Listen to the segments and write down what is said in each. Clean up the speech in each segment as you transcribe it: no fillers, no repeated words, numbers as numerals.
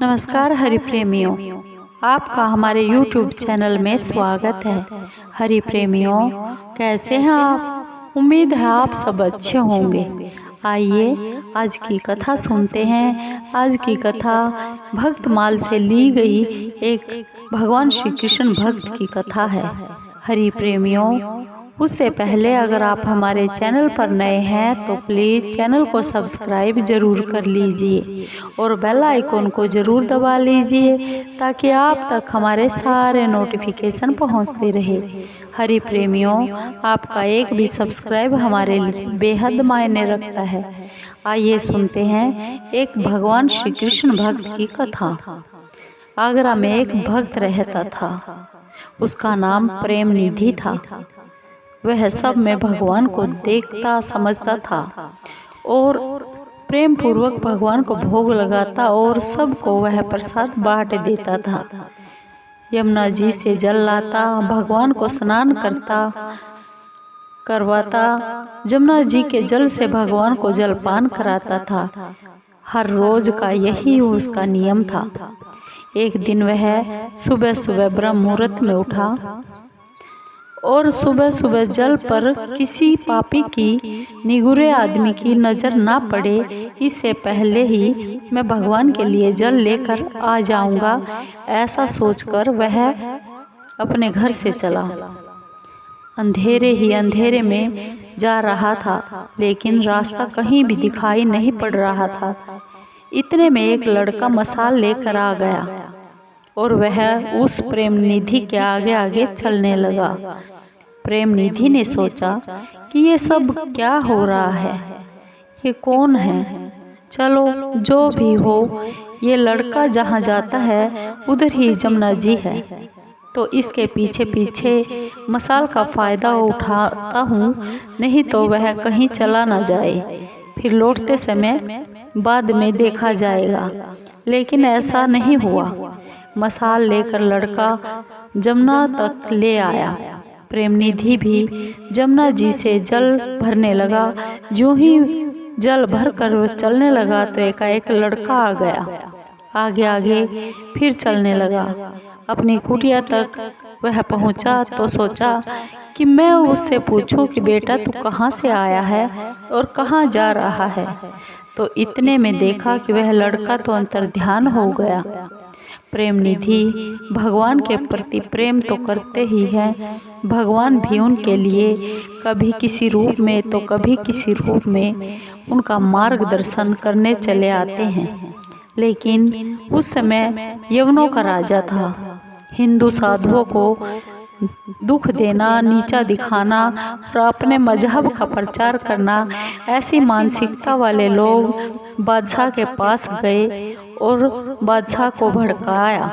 नमस्कार हरि प्रेमियों, आपका हमारे YouTube चैनल में स्वागत है। हरि प्रेमियों, कैसे हैं आप? उम्मीद है आप सब अच्छे होंगे। आइए आज की कथा सुनते हैं। आज की कथा भक्तमाल से ली गई एक भगवान श्री कृष्ण भक्त की कथा है। हरि प्रेमियों, उससे पहले अगर आप हमारे चैनल पर नए हैं तो प्लीज़ चैनल को सब्सक्राइब जरूर कर लीजिए और बेल आइकन को ज़रूर दबा लीजिए ताकि आप तक हमारे सारे नोटिफिकेशन पहुंचते रहे। हरि प्रेमियों, आपका एक भी सब्सक्राइब हमारे लिए बेहद मायने रखता है। आइए सुनते हैं एक भगवान श्री कृष्ण भक्त की कथा। आगरा में एक भक्त रहता था, उसका नाम प्रेम निधि था। वह सब में भगवान को देखता समझता था और प्रेम पूर्वक भगवान को भोग लगाता और सबको वह प्रसाद बांट देता था। यमुना जी से जल लाता, भगवान को स्नान करवाता, यमुना जी के जल से भगवान को जलपान कराता था। हर रोज का यही उसका नियम था। एक दिन वह सुबह सुबह ब्रह्म मुहूर्त में उठा और सुबह सुबह जल पर किसी पापी की निगुरे आदमी की नज़र ना पड़े, इससे पहले ही मैं भगवान के लिए जल लेकर आ जाऊंगा, ऐसा सोचकर वह अपने घर से चला। अंधेरे में जा रहा था, लेकिन रास्ता कहीं भी दिखाई नहीं पड़ रहा था। इतने में एक लड़का मशाल लेकर आ गया और वह उस प्रेम निधि के आगे आगे चलने लगा। प्रेम निधि ने सोचा कि ये सब क्या हो रहा है, ये कौन है? चलो जो भी हो, ये लड़का जहाँ जाता है उधर ही यमुना जी है, तो इसके पीछे पीछे मशाल का फायदा उठाता हूँ, नहीं तो वह कहीं चला ना जाए, फिर लौटते समय बाद में देखा जाएगा। लेकिन ऐसा नहीं हुआ। मशाल लेकर लड़का यमुना तक ले आया। प्रेम निधि भी यमुना जी से जल भरने लगा। जो ही जल भर कर चलने लगा तो एकाएक लड़का आ गया। आगे आगे फिर चलने लगा। अपनी कुटिया तक वह पहुंचा तो सोचा कि मैं उससे पूछूं कि बेटा तू कहाँ से आया है और कहाँ जा रहा है। तो इतने में देखा कि वह लड़का तो अंतर्ध्यान हो गया। प्रेम निधि भगवान के प्रति प्रेम तो करते ही हैं, भगवान भी उनके लिए कभी किसी रूप में तो कभी किसी रूप में उनका मार्गदर्शन करने चले आते हैं। लेकिन उस समय यवनों का राजा था। हिंदू साधुओं को दुख देना, नीचा दिखाना और अपने मजहब का प्रचार करना, ऐसी मानसिकता वाले लोग बादशाह के पास गए और बादशाह को भड़काया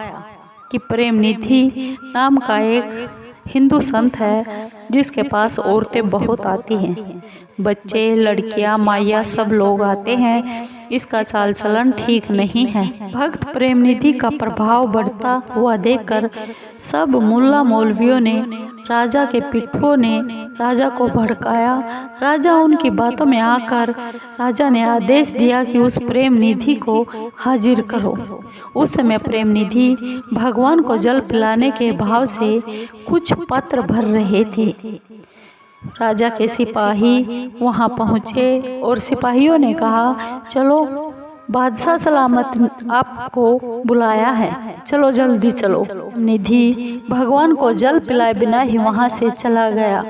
कि प्रेम निधि नाम का एक हिंदू संत है जिसके पास औरतें बहुत आती हैं, बच्चे, लड़कियां, माइया सब लोग आते हैं, इसका चाल चलन ठीक नहीं है। भक्त प्रेम निधि का प्रभाव बढ़ता हुआ देखकर सब मुल्ला मौलवियों ने, राजा के पिट्ठुओं ने राजा को भड़काया। राजा उनकी बातों में आकर राजा ने आदेश दिया कि उस प्रेम निधि को हाजिर करो। उस समय प्रेम निधि भगवान को जल पिलाने के भाव से कुछ पत्र भर रहे थे। राजा के सिपाही वहां पहुंचे और सिपाहियों ने कहा, चलो बादशाह सलामत आपको बुलाया है, चलो जल्दी चलो। निधि भगवान को जल पिलाए बिना ही वहां से चला गया।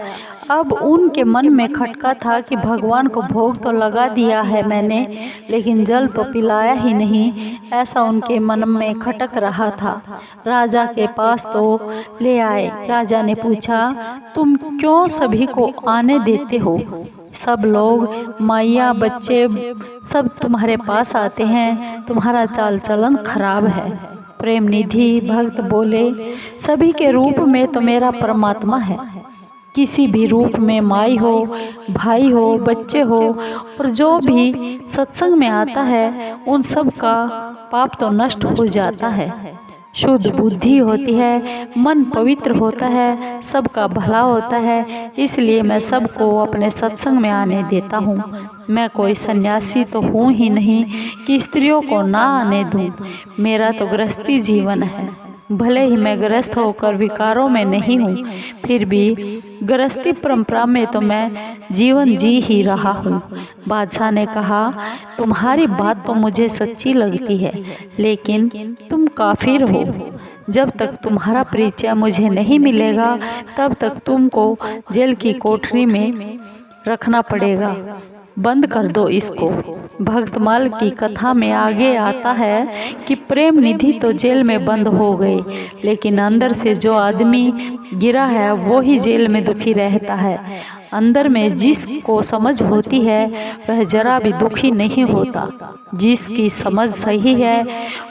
अब उनके मन में खटका था कि भगवान को भोग तो लगा दिया है मैंने, लेकिन जल तो पिलाया ही नहीं, ऐसा उनके मन में खटक रहा था। राजा के पास तो ले आए। राजा ने पूछा, तुम क्यों सभी को आने देते हो? सब लोग, माइया, बच्चे सब तुम्हारे पास आते हैं, तुम्हारा चाल चलन खराब है। प्रेम निधि भक्त बोले, सभी के रूप में तो मेरा परमात्मा है, किसी भी रूप में माई हो, भाई हो, बच्चे हो, और जो भी सत्संग में आता है उन सब का पाप तो नष्ट हो जाता है। शुद्ध बुद्धि होती है, मन पवित्र होता है, सबका भला होता है। इसलिए मैं सबको अपने सत्संग में आने देता हूँ। मैं कोई सन्यासी तो हूँ ही नहीं कि स्त्रियों को ना आने दूँ। मेरा तो गृहस्थी जीवन है। भले ही मैं गृहस्थ होकर विकारों में नहीं हूँ, फिर भी गृहस्थी परंपरा में तो मैं जीवन जी ही रहा हूँ। बादशाह ने कहा, तुम्हारी बात तो मुझे सच्ची लगती है, लेकिन तुम काफिर हो। जब तक तुम्हारा परिचय मुझे नहीं मिलेगा, तब तक तुमको जेल की कोठरी में रखना पड़ेगा। बंद कर दो इसको। भक्तमाल की कथा में आगे आता है कि प्रेम निधि तो जेल में बंद हो गई, लेकिन अंदर से जो आदमी गिरा है वो ही जेल में दुखी रहता है। अंदर में जिसको समझ होती है वह जरा भी दुखी नहीं होता। जिसकी समझ सही है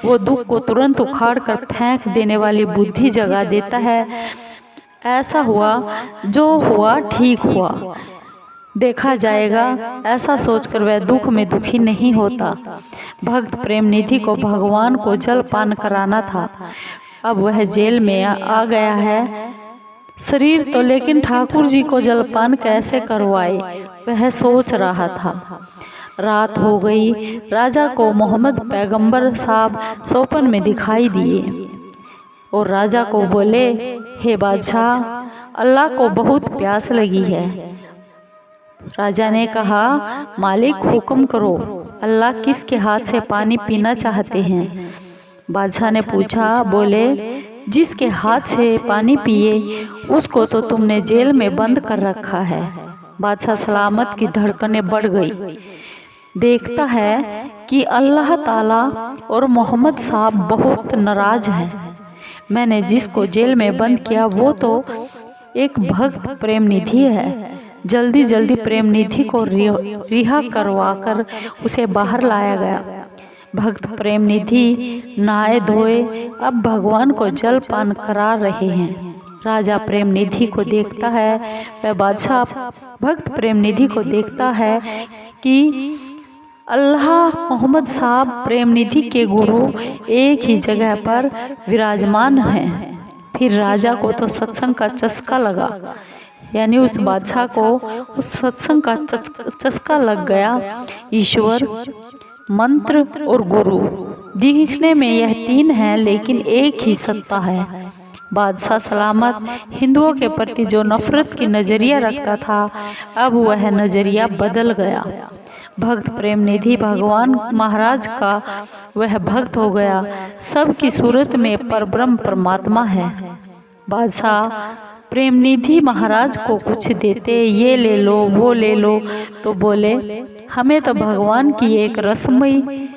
वो दुख को तुरंत उखाड़ कर फेंक देने वाली बुद्धि जगा देता है। ऐसा हुआ, जो हुआ ठीक हुआ, देखा जाएगा, ऐसा सोचकर वह दुख में दुखी नहीं होता। भक्त प्रेम निधि को भगवान को जल पान कराना था। अब वह जेल में आ गया है शरीर तो, लेकिन ठाकुर जी को जलपान कैसे करवाए, वह सोच रहा था। रात हो गई। राजा को मोहम्मद पैगंबर साहब सोपन में दिखाई दिए और राजा को बोले, हे बादशाह, अल्लाह को बहुत प्यास लगी है। राजा ने कहा, मालिक हुक्म करो, अल्लाह किसके हाथ से पानी पीना चाहते हैं? बादशाह ने पूछा, बोले, जिसके हाथ से पानी पिए उसको तो तुमने जेल में बंद कर रखा है। बादशाह सलामत की धड़कनें बढ़ गई। देखता है कि अल्लाह ताला और मोहम्मद साहब बहुत नाराज हैं। मैंने जिसको जेल में बंद किया वो तो एक भक्त प्रेम निधि है। जल्दी जल्दी प्रेम निधि को रिहा करवाकर उसे बाहर लाया गया। भक्त प्रेम निधि नहाए धोए अब भगवान को जल पान करा रहे हैं। राजा प्रेम निधि को देखता है, वह बादशाह भक्त प्रेम निधि को देखता है कि अल्लाह मोहम्मद साहब प्रेम निधि के गुरु एक ही जगह पर विराजमान हैं। फिर राजा को तो सत्संग का चस्का लगा, यानी उस बादशाह को उस सत्संग का चस्का लग गया। ईश्वर, मंत्र और गुरु दिखने में यह तीन हैं, लेकिन एक ही सत्ता है। बादशाह सलामत हिंदुओं के प्रति जो नफरत की नजरिया रखता था, अब वह नजरिया बदल गया। भक्त प्रेम निधि भगवान महाराज का वह भक्त हो गया। सबकी सूरत में परब्रह्म परमात्मा है। बादशाह प्रेम निधि महाराज को कुछ देते, ये ले लो वो ले लो, तो बोले, हमें तो भगवान की एक रसमयी,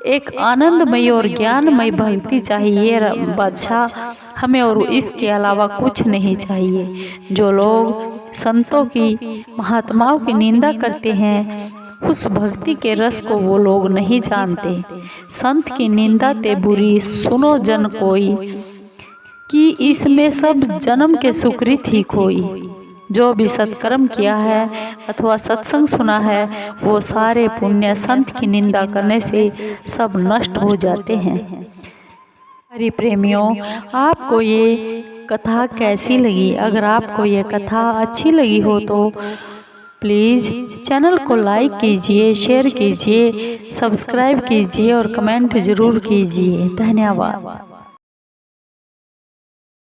एक आनंदमयी और ज्ञानमयी भक्ति चाहिए बादशाह, हमें और इसके अलावा कुछ नहीं चाहिए। जो लोग संतों की, महात्माओं की निंदा करते हैं, उस भक्ति के रस को वो लोग नहीं जानते। संत की निंदा ते बुरी सुनो जन कोई, कि इसमें सब जन्म के सुकृत ही कोई। जो भी सत्कर्म किया है अथवा सत्संग सुना है, वो सारे पुण्य संत की निंदा करने से सब नष्ट हो जाते हैं। हरि प्रेमियों, आपको ये कथा कैसी लगी? अगर आपको ये कथा अच्छी लगी हो तो प्लीज़ चैनल को लाइक कीजिए, शेयर कीजिए, सब्सक्राइब कीजिए और कमेंट ज़रूर कीजिए। धन्यवाद।